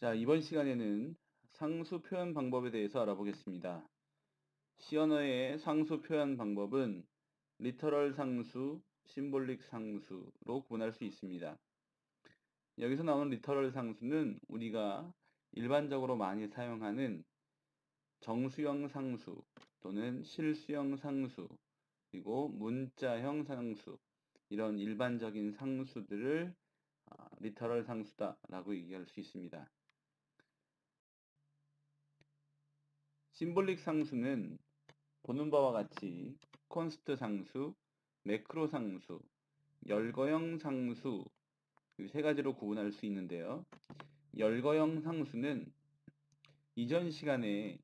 자, 이번 시간에는 상수 표현 방법에 대해서 알아보겠습니다. C 언어의 상수 표현 방법은 리터럴 상수, 심볼릭 상수로 구분할 수 있습니다. 여기서 나오는 리터럴 상수는 우리가 일반적으로 많이 사용하는 정수형 상수 또는 실수형 상수, 그리고 문자형 상수, 이런 일반적인 상수들을 리터럴 상수다라고 얘기할 수 있습니다. 심볼릭 상수는 보는 바와 같이 콘스트 상수, 매크로 상수, 열거형 상수 이 세 가지로 구분할 수 있는데요. 열거형 상수는 이전 시간에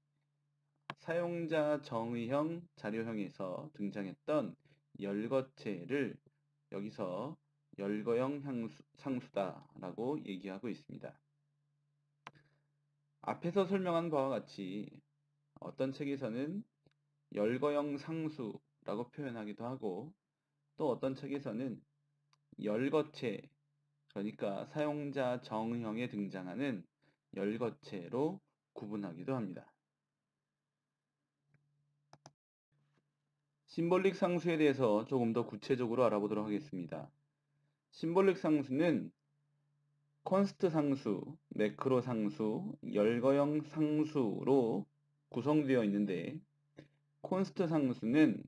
사용자 정의형 자료형에서 등장했던 열거체를 여기서 열거형 상수다라고 얘기하고 있습니다. 앞에서 설명한 바와 같이 어떤 책에서는 열거형 상수라고 표현하기도 하고, 또 어떤 책에서는 열거체, 그러니까 사용자 정형에 등장하는 열거체로 구분하기도 합니다. 심볼릭 상수에 대해서 조금 더 구체적으로 알아보도록 하겠습니다. 심볼릭 상수는 콘스트 상수, 매크로 상수, 열거형 상수로 구성되어 있는데, 콘스트 상수는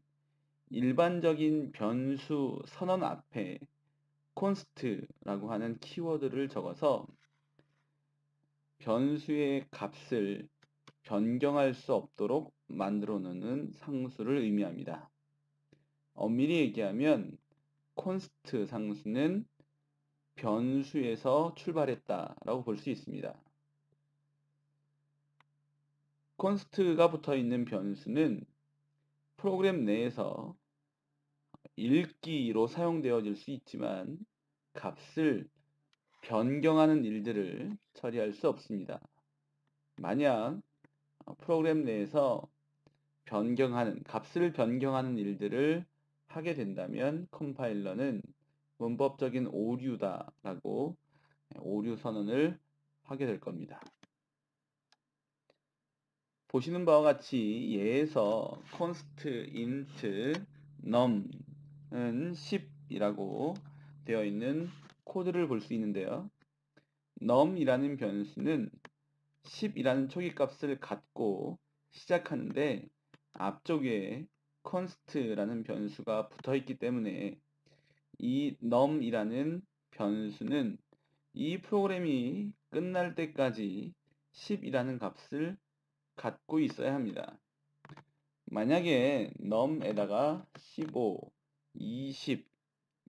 일반적인 변수 선언 앞에 const라고 하는 키워드를 적어서 변수의 값을 변경할 수 없도록 만들어 놓는 상수를 의미합니다. 엄밀히 얘기하면 const 상수는 변수에서 출발했다라고 볼 수 있습니다. const가 붙어 있는 변수는 프로그램 내에서 읽기로 사용되어질 수 있지만 값을 변경하는 일들을 처리할 수 없습니다. 만약 프로그램 내에서 값을 변경하는 일들을 하게 된다면 컴파일러는 문법적인 오류다라고 오류 선언을 하게 될 겁니다. 보시는 바와 같이 예에서 const int num은 10이라고 되어 있는 코드를 볼 수 있는데요. num이라는 변수는 10이라는 초기값을 갖고 시작하는데 앞쪽에 const라는 변수가 붙어 있기 때문에 이 num이라는 변수는 이 프로그램이 끝날 때까지 10이라는 값을 갖고 있어야 합니다. 만약에 num에다가 15, 20,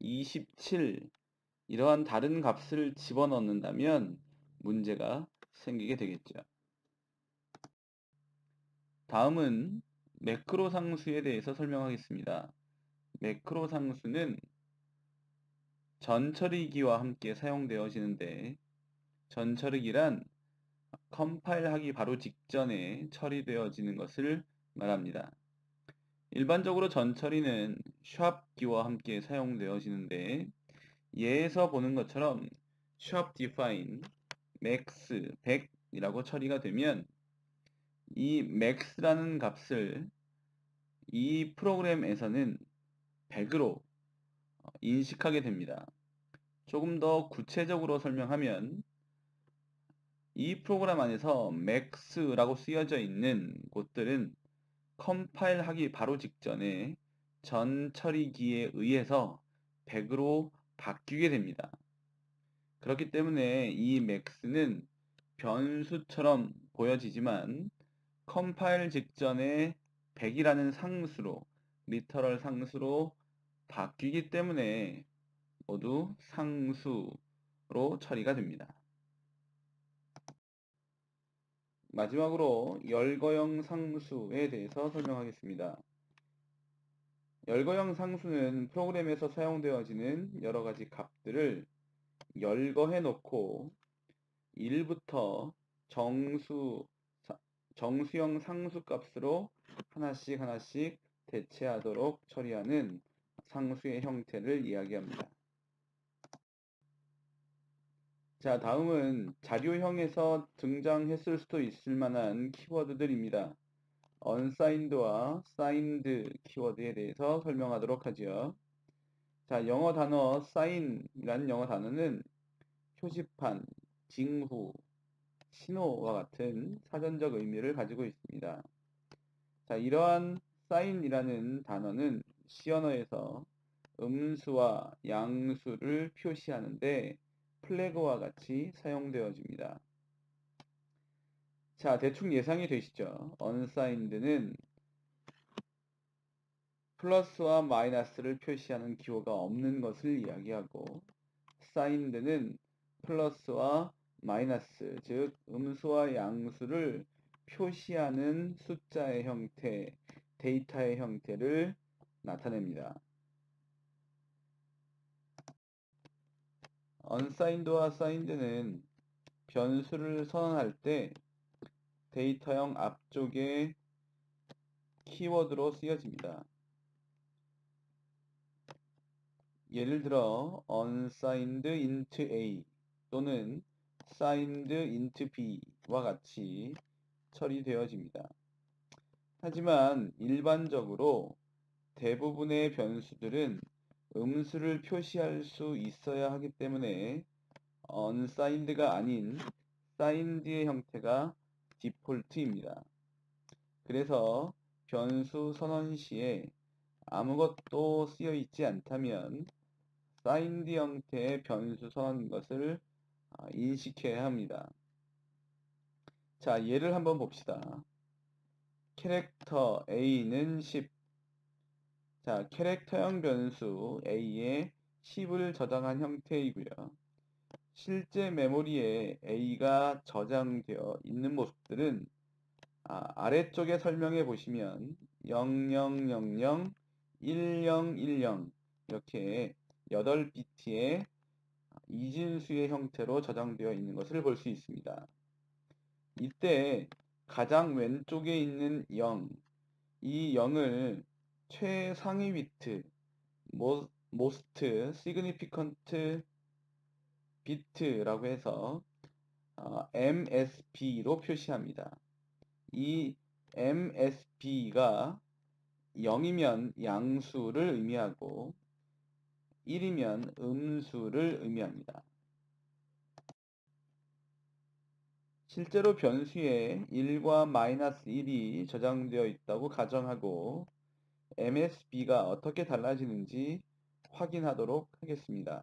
27 이러한 다른 값을 집어넣는다면 문제가 생기게 되겠죠. 다음은 매크로 상수에 대해서 설명하겠습니다. 매크로 상수는 전처리기와 함께 사용되어지는데, 전처리기란 컴파일하기 바로 직전에 처리되어지는 것을 말합니다. 일반적으로 전처리는 샵기와 함께 사용되어지는데, 예에서 보는 것처럼 shop define max 100이라고 처리가 되면 이 max라는 값을 이 프로그램에서는 100으로 인식하게 됩니다. 조금 더 구체적으로 설명하면 이 프로그램 안에서 max라고 쓰여져 있는 곳들은 컴파일하기 바로 직전에 전 처리기에 의해서 100으로 바뀌게 됩니다. 그렇기 때문에 이 max는 변수처럼 보여지지만 컴파일 직전에 100이라는 상수로, 리터럴 상수로 바뀌기 때문에 모두 상수로 처리가 됩니다. 마지막으로 열거형 상수에 대해서 설명하겠습니다. 열거형 상수는 프로그램에서 사용되어지는 여러 가지 값들을 열거해 놓고 1부터 정수형 상수 값으로 하나씩 대체하도록 처리하는 상수의 형태를 이야기합니다. 자, 다음은 자료형에서 등장했을 수도 있을 만한 키워드들입니다. unsigned와 signed 키워드에 대해서 설명하도록 하죠. 자, 영어 단어 sign이라는 영어 단어는 표지판, 징후, 신호와 같은 사전적 의미를 가지고 있습니다. 자, 이러한 sign이라는 단어는 시언어에서 음수와 양수를 표시하는데 플래그와 같이 사용되어집니다. 자, 대충 예상이 되시죠? unsigned는 플러스와 마이너스를 표시하는 기호가 없는 것을 이야기하고 signed는 플러스와 마이너스, 즉 음수와 양수를 표시하는 숫자의 형태, 데이터의 형태를 나타냅니다. unsigned와 signed는 변수를 선언할 때 데이터형 앞쪽에 키워드로 쓰여집니다. 예를 들어 unsigned int a 또는 signed int b와 같이 처리되어집니다. 하지만 일반적으로 대부분의 변수들은 음수를 표시할 수 있어야 하기 때문에 unsigned가 아닌 signed의 형태가 디폴트입니다. 그래서 변수 선언 시에 아무것도 쓰여 있지 않다면 signed 형태의 변수 선언 것을 인식해야 합니다. 자, 예를 한번 봅시다. 캐릭터 a는 10. 자, 캐릭터형 변수 a에 10을 저장한 형태이고요. 실제 메모리에 a가 저장되어 있는 모습들은 아래쪽에 설명해 보시면 0000, 1010 이렇게 8비트의 이진수의 형태로 저장되어 있는 것을 볼 수 있습니다. 이때 가장 왼쪽에 있는 0, 이 0을 최상위 비트, most significant bit라고 해서 MSB로 표시합니다. 이 MSB가 0이면 양수를 의미하고 1이면 음수를 의미합니다. 실제로 변수에 1과 마이너스 1이 저장되어 있다고 가정하고 MSB가 어떻게 달라지는지 확인하도록 하겠습니다.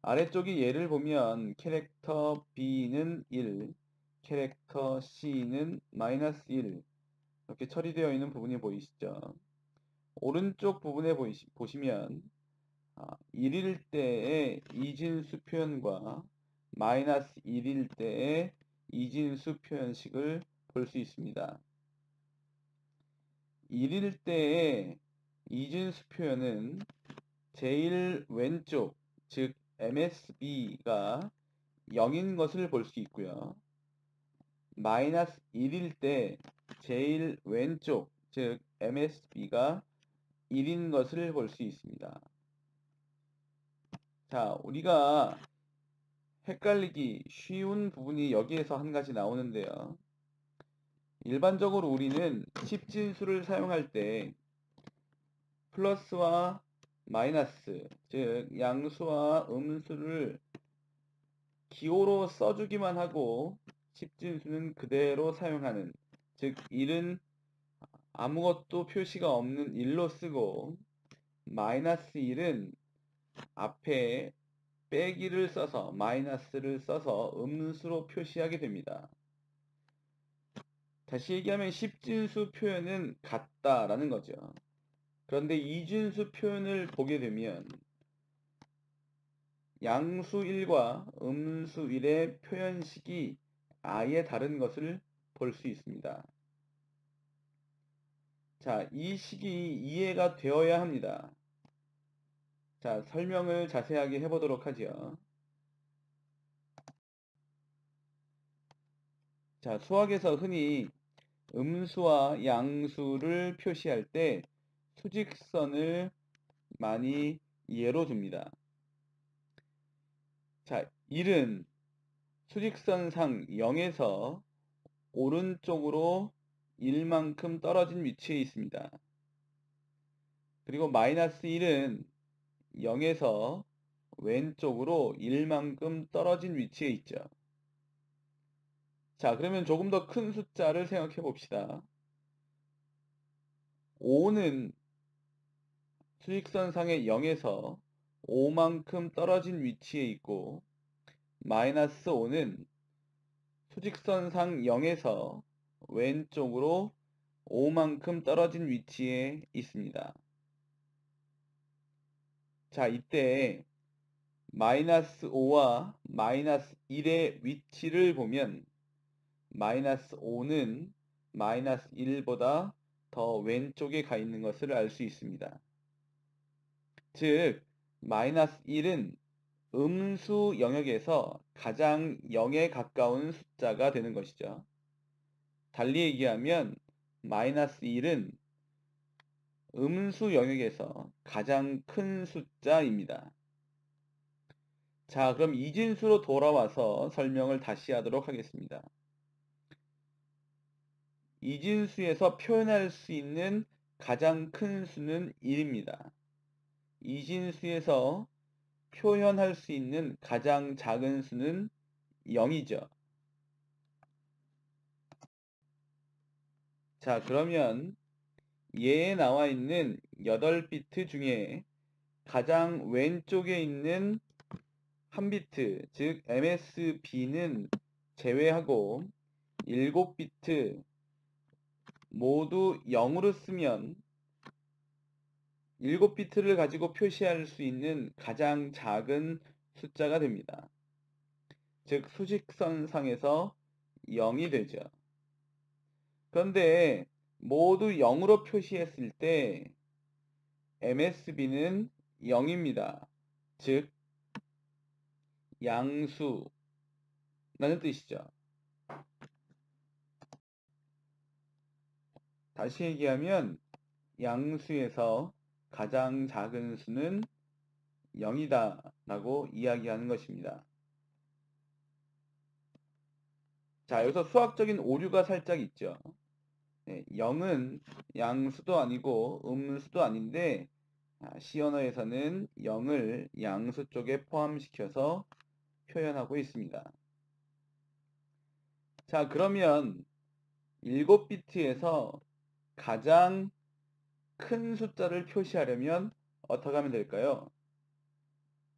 아래쪽이 예를 보면 캐릭터 B는 1, 캐릭터 C는 마이너스 1 이렇게 처리되어 있는 부분이 보이시죠? 오른쪽 부분에 보시면 1일 때의 이진수 표현과 마이너스 1일 때의 이진수 표현식을 볼 수 있습니다. 1일 때의 이진수 표현은 제일 왼쪽, 즉 MSB가 0인 것을 볼 수 있고요. 마이너스 1일 때 제일 왼쪽, 즉 MSB가 1인 것을 볼 수 있습니다. 자, 우리가 헷갈리기 쉬운 부분이 여기에서 한 가지 나오는데요. 일반적으로 우리는 10진수를 사용할 때 플러스와 마이너스, 즉 양수와 음수를 기호로 써주기만 하고 10진수는 그대로 사용하는, 즉 1은 아무것도 표시가 없는 1로 쓰고 마이너스 1은 앞에 빼기를 써서 마이너스를 써서 음수로 표시하게 됩니다. 다시 얘기하면 10진수 표현은 같다라는 거죠. 그런데 이진수 표현을 보게 되면 양수 1과 음수 1의 표현식이 아예 다른 것을 볼 수 있습니다. 자, 이 식이 이해가 되어야 합니다. 자, 설명을 자세하게 해보도록 하죠. 자, 수학에서 흔히 음수와 양수를 표시할 때 수직선을 많이 예로 듭니다. 자, 1은 수직선상 0에서 오른쪽으로 1만큼 떨어진 위치에 있습니다. 그리고 마이너스 1은 0에서 왼쪽으로 1만큼 떨어진 위치에 있죠. 자, 그러면 조금 더 큰 숫자를 생각해 봅시다. 5는 수직선상의 0에서 5만큼 떨어진 위치에 있고, 마이너스 5는 수직선상 0에서 왼쪽으로 5만큼 떨어진 위치에 있습니다. 자, 이때 마이너스 5와 마이너스 1의 위치를 보면 마이너스 5는 마이너스 1보다 더 왼쪽에 가 있는 것을 알 수 있습니다. 즉, 마이너스 1은 음수 영역에서 가장 0에 가까운 숫자가 되는 것이죠. 달리 얘기하면 마이너스 1은 음수 영역에서 가장 큰 숫자입니다. 자, 그럼 이진수로 돌아와서 설명을 다시 하도록 하겠습니다. 이진수에서 표현할 수 있는 가장 큰 수는 1입니다. 이진수에서 표현할 수 있는 가장 작은 수는 0이죠. 자, 그러면 얘에 나와 있는 8비트 중에 가장 왼쪽에 있는 한 비트, 즉 MSB는 제외하고 7비트 모두 0으로 쓰면 7비트를 가지고 표시할 수 있는 가장 작은 숫자가 됩니다. 즉 수직선상에서 0이 되죠. 그런데 모두 0으로 표시했을 때 MSB는 0입니다. 즉 양수라는 뜻이죠. 다시 얘기하면 양수에서 가장 작은 수는 0이다 라고 이야기하는 것입니다. 자, 여기서 수학적인 오류가 살짝 있죠. 네, 0은 양수도 아니고 음수도 아닌데 C 언어에서는 0을 양수 쪽에 포함시켜서 표현하고 있습니다. 자, 그러면 7비트에서 가장 큰 숫자를 표시하려면 어떻게 하면 될까요?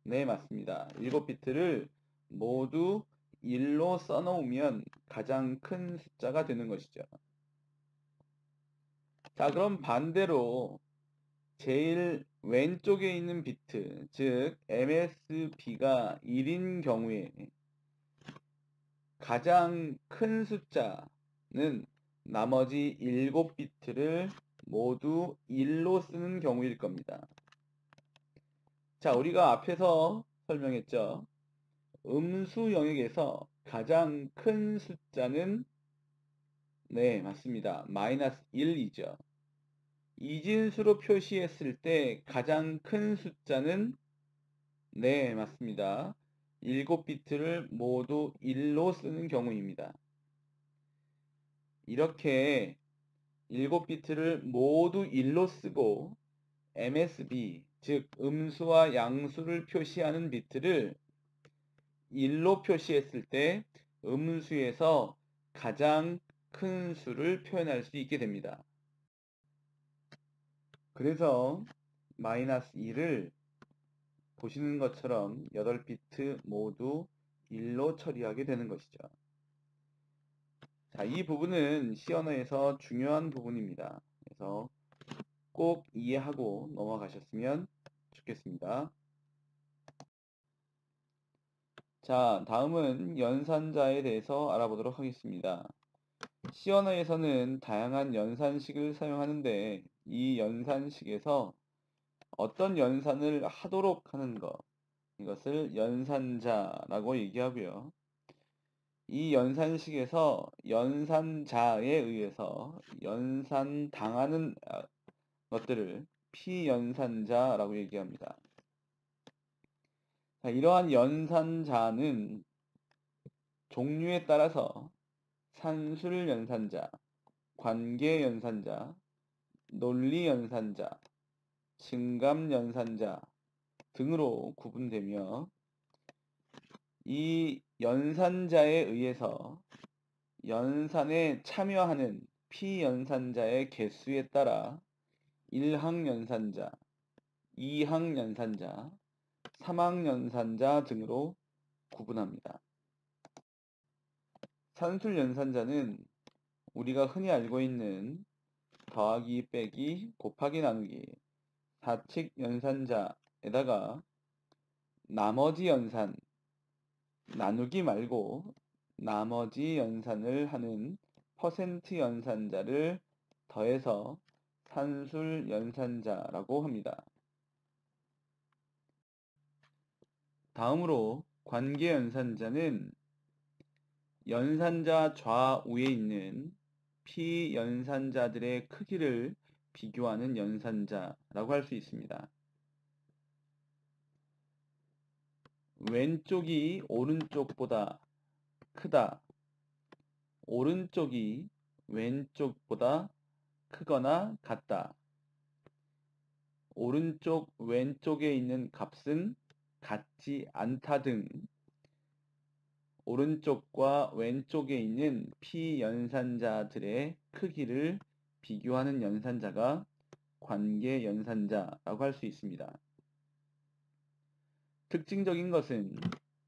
네, 맞습니다. 7비트를 모두 1로 써놓으면 가장 큰 숫자가 되는 것이죠. 자, 그럼 반대로 제일 왼쪽에 있는 비트, 즉 MSB가 1인 경우에 가장 큰 숫자는 나머지 7비트를 모두 1로 쓰는 경우일 겁니다. 자, 우리가 앞에서 설명했죠. 음수 영역에서 가장 큰 숫자는 네, 맞습니다. 마이너스 1이죠. 이진수로 표시했을 때 가장 큰 숫자는 네, 맞습니다. 7비트를 모두 1로 쓰는 경우입니다. 이렇게 7비트를 모두 1로 쓰고 MSB, 즉 음수와 양수를 표시하는 비트를 1로 표시했을 때 음수에서 가장 큰 수를 표현할 수 있게 됩니다. 그래서 마이너스 2를 보시는 것처럼 8비트 모두 1로 처리하게 되는 것이죠. 자, 이 부분은 C 언어에서 중요한 부분입니다. 그래서 꼭 이해하고 넘어가셨으면 좋겠습니다. 자, 다음은 연산자에 대해서 알아보도록 하겠습니다. C 언어에서는 다양한 연산식을 사용하는데 이 연산식에서 어떤 연산을 하도록 하는 것, 이것을 연산자라고 얘기하고요. 이 연산식에서 연산자에 의해서 연산당하는 것들을 피연산자라고 얘기합니다. 자, 이러한 연산자는 종류에 따라서 산술 연산자, 관계 연산자, 논리 연산자, 증감 연산자 등으로 구분되며 이 연산자에 의해서 연산에 참여하는 피연산자의 개수에 따라 1항 연산자, 2항 연산자, 3항 연산자 등으로 구분합니다. 산술 연산자는 우리가 흔히 알고 있는 더하기, 빼기, 곱하기, 나누기, 사칙 연산자에다가 나머지 연산, 나누기 말고 나머지 연산을 하는 퍼센트 연산자를 더해서 산술 연산자라고 합니다. 다음으로 관계 연산자는 연산자 좌우에 있는 피연산자들의 크기를 비교하는 연산자라고 할 수 있습니다. 왼쪽이 오른쪽보다 크다. 오른쪽이 왼쪽보다 크거나 같다. 오른쪽, 왼쪽에 있는 값은 같지 않다 등 오른쪽과 왼쪽에 있는 피연산자들의 크기를 비교하는 연산자가 관계 연산자라고 할 수 있습니다. 특징적인 것은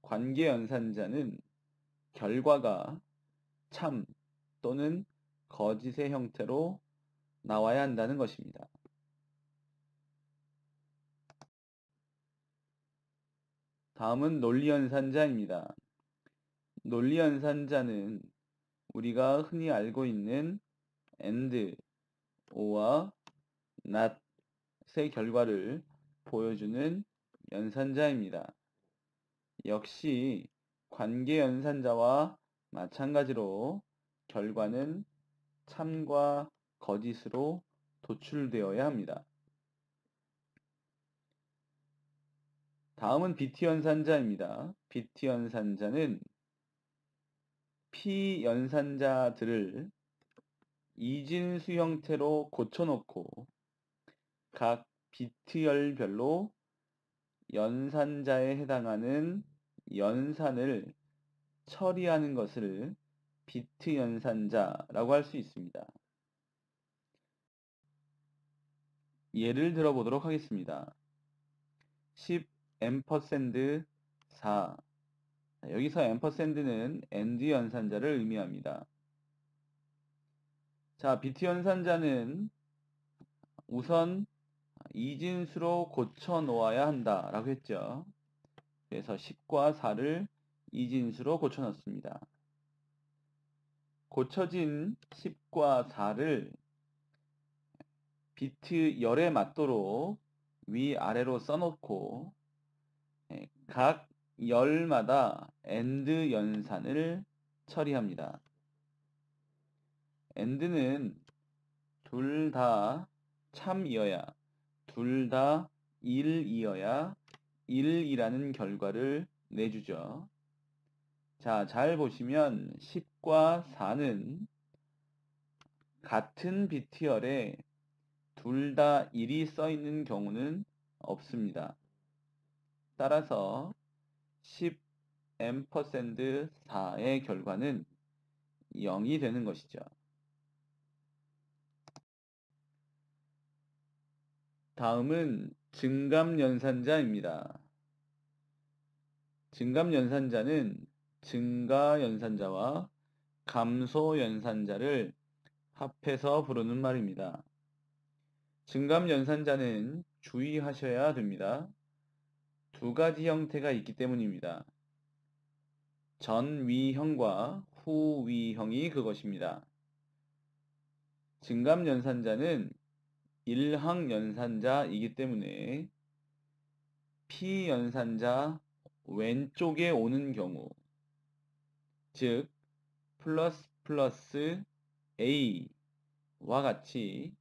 관계 연산자는 결과가 참 또는 거짓의 형태로 나와야 한다는 것입니다. 다음은 논리연산자입니다. 논리연산자는 우리가 흔히 알고 있는 and, or와 not의 결과를 보여주는 연산자입니다. 역시 관계 연산자와 마찬가지로 결과는 참과 거짓으로 도출되어야 합니다. 다음은 비트 연산자입니다. 비트 연산자는 피연산자들을 이진수 형태로 고쳐놓고 각 비트열별로 연산자에 해당하는 연산을 처리하는 것을 비트 연산자라고 할 수 있습니다. 예를 들어 보도록 하겠습니다. 10 ampersand 4. 여기서 ampersand는 and 연산자를 의미합니다. 자, 비트 연산자는 우선 이진수로 고쳐 놓아야 한다 라고 했죠. 그래서 10과 4를 이진수로 고쳐 넣습니다. 고쳐진 10과 4를 비트 열에 맞도록 위아래로 써놓고 각 열마다 AND 연산을 처리합니다. AND는 둘 다 참이어야, 둘 다 1이어야 1이라는 결과를 내주죠. 자, 잘 보시면 10과 4는 같은 비트열에 둘 다 1이 써 있는 경우는 없습니다. 따라서 10 ampersand 4의 결과는 0이 되는 것이죠. 다음은 증감연산자입니다. 증감연산자는 증가연산자와 감소연산자를 합해서 부르는 말입니다. 증감연산자는 주의하셔야 됩니다. 두 가지 형태가 있기 때문입니다. 전위형과 후위형이 그것입니다. 증감연산자는 1항 연산자이기 때문에 피연산자 왼쪽에 오는 경우, 즉 플러스 플러스 A와 같이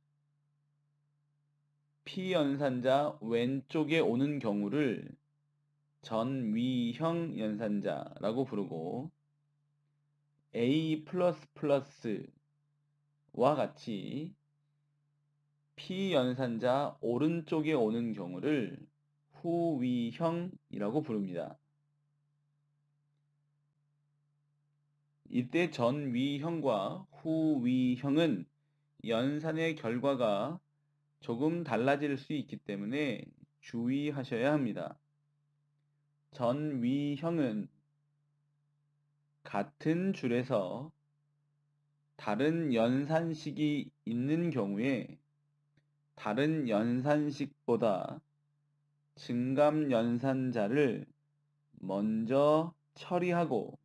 피연산자 왼쪽에 오는 경우를 전위형 연산자라고 부르고 A++와 같이 P연산자 오른쪽에 오는 경우를 후위형이라고 부릅니다. 이때 전위형과 후위형은 연산의 결과가 조금 달라질 수 있기 때문에 주의하셔야 합니다. 전위형은 같은 줄에서 다른 연산식이 있는 경우에 다른 연산식보다 증감 연산자를 먼저 처리하고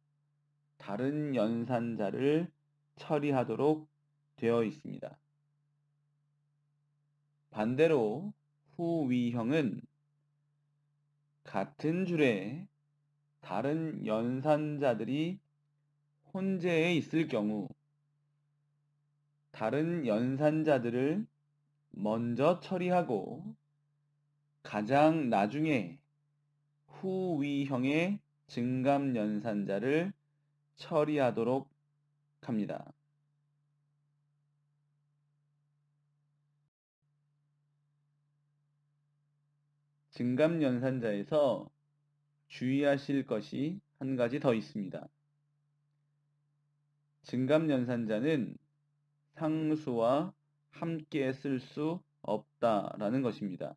다른 연산자를 처리하도록 되어 있습니다. 반대로 후위형은 같은 줄에 다른 연산자들이 혼재해 있을 경우 다른 연산자들을 먼저 처리하고 가장 나중에 후위형의 증감 연산자를 처리하도록 합니다. 증감 연산자에서 주의하실 것이 한 가지 더 있습니다. 증감 연산자는 상수와 함께 쓸 수 없다라는 것입니다.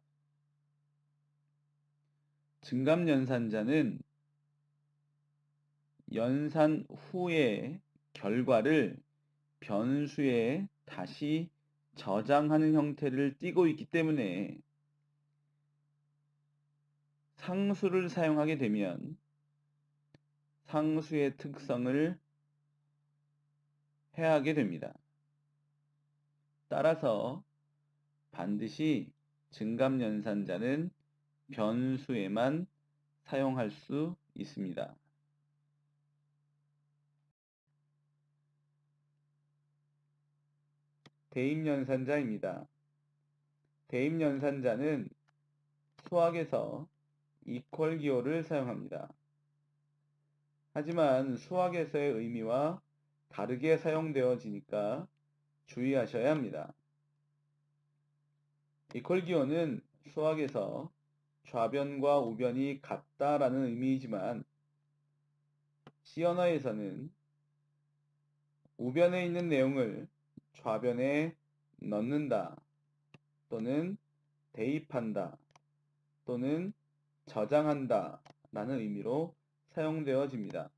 증감 연산자는 연산 후의 결과를 변수에 다시 저장하는 형태를 띠고 있기 때문에 상수를 사용하게 되면 상수의 특성을 해하게 됩니다. 따라서 반드시 증감 연산자는 변수에만 사용할 수 있습니다. 대입 연산자입니다. 대입 연산자는 수학에서 이퀄 기호를 사용합니다. 하지만 수학에서의 의미와 다르게 사용되어지니까 주의하셔야 합니다. 이퀄 기호는 수학에서 좌변과 우변이 같다라는 의미이지만 C 언어에서는 우변에 있는 내용을 좌변에 넣는다 또는 대입한다 또는 저장한다 라는 의미로 사용되어집니다.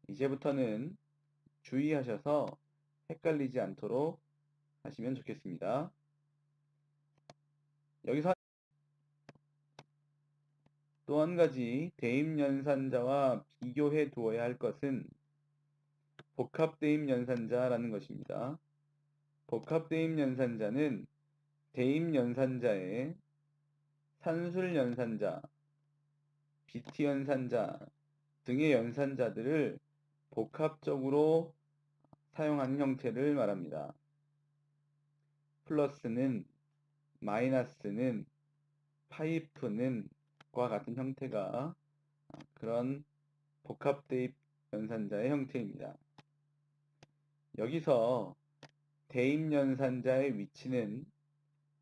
이제부터는 주의하셔서 헷갈리지 않도록 하시면 좋겠습니다. 여기서 또 한 가지 대입연산자와 비교해 두어야 할 것은 복합대입연산자라는 것입니다. 복합대입연산자는 대입연산자의 산술연산자, 비트연산자 등의 연산자들을 복합적으로 사용하는 형태를 말합니다. 플러스는, 마이너스는, 파이프는 과 같은 형태가 그런 복합대입 연산자의 형태입니다. 여기서 대입 연산자의 위치는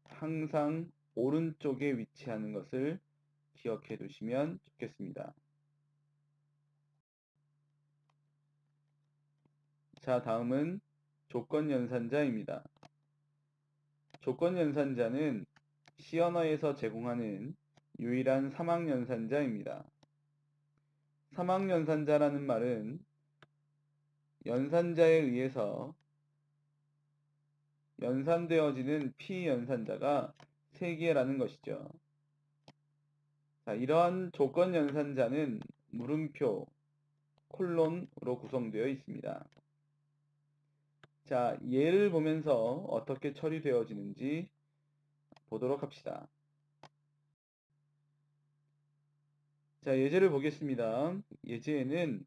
항상 오른쪽에 위치하는 것을 기억해 두시면 좋겠습니다. 자, 다음은 조건 연산자입니다. 조건 연산자는 C 언어에서 제공하는 유일한 사막 연산자입니다. 사막 연산자라는 말은 연산자에 의해서 연산되어지는 P연산자가 3개라는 것이죠. 자, 이러한 조건 연산자는 물음표, 콜론으로 구성되어 있습니다. 자, 예를 보면서 어떻게 처리되어지는지 보도록 합시다. 자, 예제를 보겠습니다. 예제에는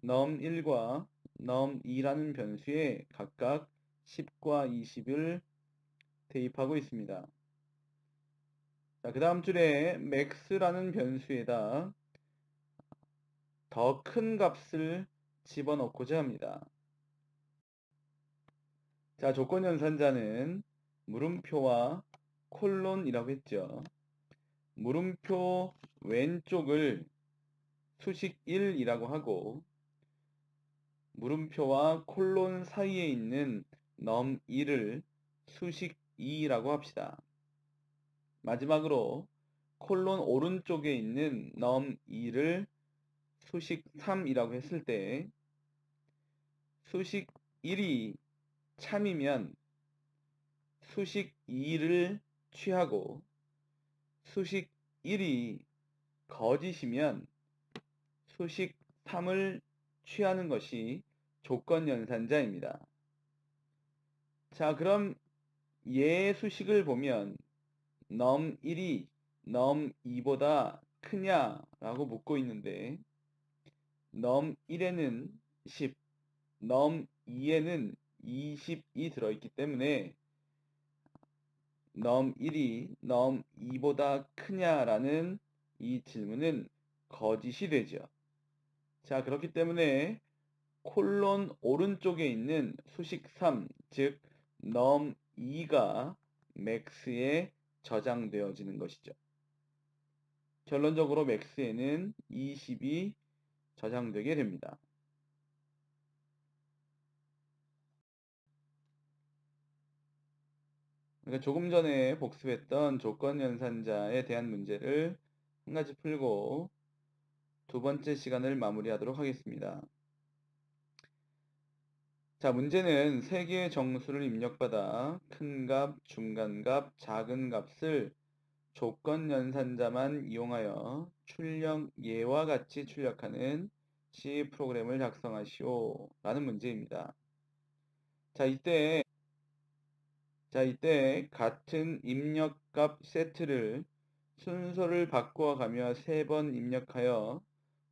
num1과 num2라는 변수에 각각 10과 20을 대입하고 있습니다. 자, 그 다음 줄에 max라는 변수에다 더 큰 값을 집어넣고자 합니다. 자, 조건연산자는 물음표와 콜론이라고 했죠. 물음표 왼쪽을 수식 1이라고 하고 물음표와 콜론 사이에 있는 num1을 수식 2라고 합시다. 마지막으로 콜론 오른쪽에 있는 num2를 수식 3이라고 했을 때 수식 1이 참이면 수식 2를 취하고 수식 1이 거짓이면 수식 3을 취하는 것이 조건연산자입니다. 자, 그럼 얘 수식을 보면 num1이 num2보다 크냐라고 묻고 있는데 num1에는 10, num2에는 20이 들어있기 때문에 num1이 num2보다 크냐라는 이 질문은 거짓이 되죠. 자, 그렇기 때문에 콜론 오른쪽에 있는 수식 3, 즉 num2가 max에 저장되어지는 것이죠. 결론적으로 max에는 20이 저장되게 됩니다. 그러니까 조금 전에 복습했던 조건연산자에 대한 문제를 한 가지 풀고 두 번째 시간을 마무리하도록 하겠습니다. 자, 문제는 세 개의 정수를 입력받아 큰 값, 중간 값, 작은 값을 조건연산자만 이용하여 출력 예와 같이 출력하는 C 프로그램을 작성하시오 라는 문제입니다. 자, 이때 같은 입력값 세트를 순서를 바꾸어 가며 3번 입력하여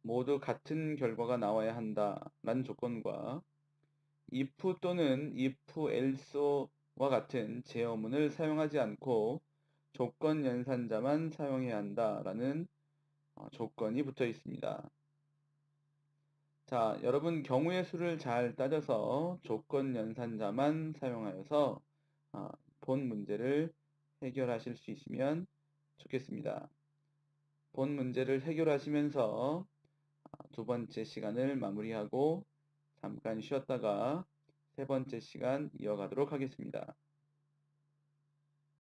모두 같은 결과가 나와야 한다 라는 조건과 if 또는 if else와 같은 제어문을 사용하지 않고 조건 연산자만 사용해야 한다 라는 조건이 붙어 있습니다. 자, 여러분 경우의 수를 잘 따져서 조건 연산자만 사용하여서 본 문제를 해결하실 수 있으면 좋겠습니다. 본 문제를 해결하시면서 두 번째 시간을 마무리하고 잠깐 쉬었다가 세 번째 시간 이어가도록 하겠습니다.